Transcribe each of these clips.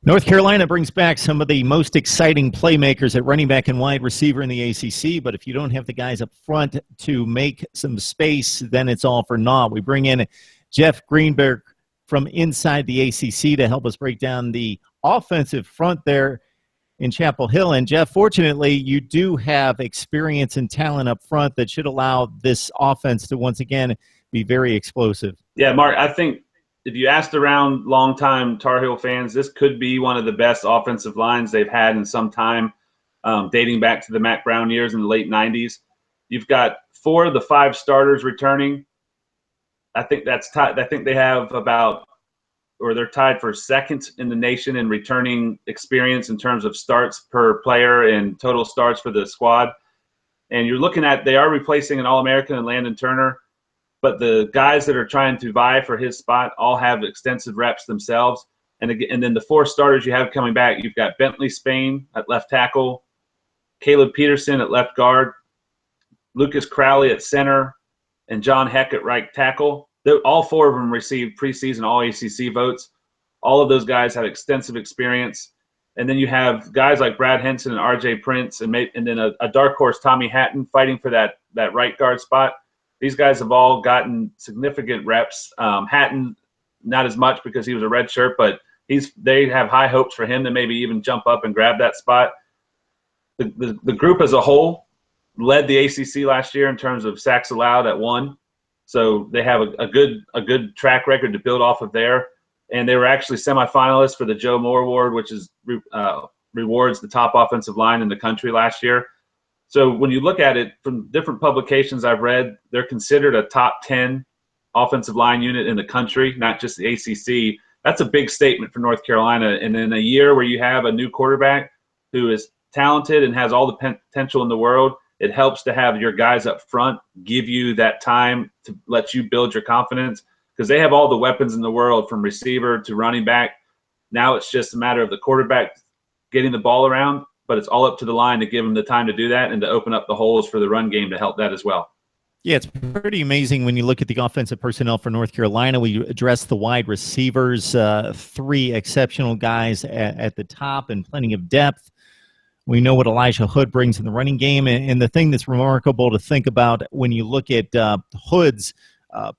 North Carolina brings back some of the most exciting playmakers at running back and wide receiver in the ACC, but if you don't have the guys up front to make some space, then it's all for naught. We bring in Jeff Greenberg from inside the ACC to help us break down the offensive front there in Chapel Hill. And Jeff, fortunately, you do have experience and talent up front that should allow this offense to once again be very explosive. Yeah, Mark, I think if you asked around longtime Tar Heel fans, this could be one of the best offensive lines they've had in some time, dating back to the Mac Brown years in the late 90s. You've got 4 of the 5 starters returning. I think that's I think they have they're tied for second in the nation in returning experience in terms of starts per player and total starts for the squad. And you're looking at, they are replacing an All-American and Landon Turner, but the guys that are trying to vie for his spot all have extensive reps themselves. And then the 4 starters you have coming back, you've got Bentley Spain at left tackle, Caleb Peterson at left guard, Lucas Crowley at center, and John Heck at right tackle. All 4 of them received preseason All-ACC votes. All of those guys have extensive experience. And then you have guys like Brad Henson and R.J. Prince, and then a dark horse, Tommy Hatton, fighting for that right guard spot. These guys have all gotten significant reps. Hatton, not as much because he was a red shirt, but they have high hopes for him to maybe even jump up and grab that spot. The group as a whole led the ACC last year in terms of sacks allowed at 1. So they have a good track record to build off of there. And they were actually semifinalists for the Joe Moore Award, which is rewards the top offensive line in the country last year. So when you look at it from different publications I've read, they're considered a top 10 offensive line unit in the country, not just the ACC. That's a big statement for North Carolina. And in a year where you have a new quarterback who is talented and has all the potential in the world, it helps to have your guys up front give you that time to let you build your confidence, because they have all the weapons in the world from receiver to running back. Now it's just a matter of the quarterback getting the ball around, but it's all up to the line to give them the time to do that and to open up the holes for the run game to help that as well. Yeah, it's pretty amazing when you look at the offensive personnel for North Carolina. We address the wide receivers, 3 exceptional guys at the top and plenty of depth. We know what Elijah Hood brings in the running game. And the thing that's remarkable to think about when you look at Hood's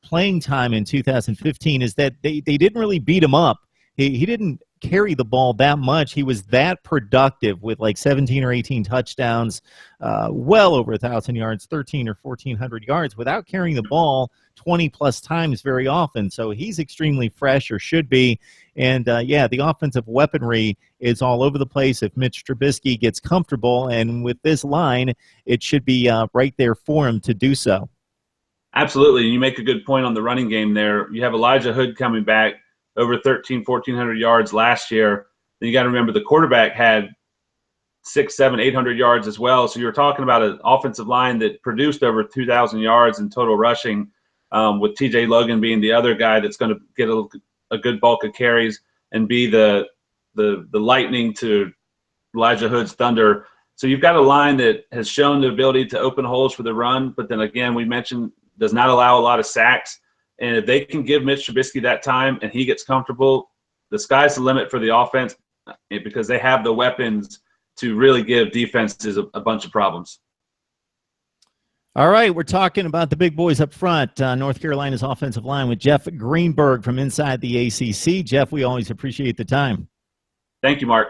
playing time in 2015 is that they didn't really beat him up. He didn't carry the ball that much. He was that productive with like 17 or 18 touchdowns, well over 1,000 yards, 13 or 1,400 yards without carrying the ball 20-plus times very often. So he's extremely fresh, or should be. And, yeah, the offensive weaponry is all over the place if Mitch Trubisky gets comfortable. And with this line, it should be right there for him to do so. Absolutely. You make a good point on the running game there. You have Elijah Hood coming back, over 1,400 yards last year. Then you got to remember the quarterback had 600, 700, 800 yards as well. So you're talking about an offensive line that produced over 2,000 yards in total rushing, with T.J. Logan being the other guy that's going to get a good bulk of carries and be the lightning to Elijah Hood's thunder. So you've got a line that has shown the ability to open holes for the run, but then again, we mentioned does not allow a lot of sacks. And if they can give Mitch Trubisky that time and he gets comfortable, the sky's the limit for the offense, because they have the weapons to really give defenses a bunch of problems. All right, we're talking about the big boys up front, North Carolina's offensive line with Jeff Greenberg from inside the ACC. Jeff, we always appreciate the time. Thank you, Mark.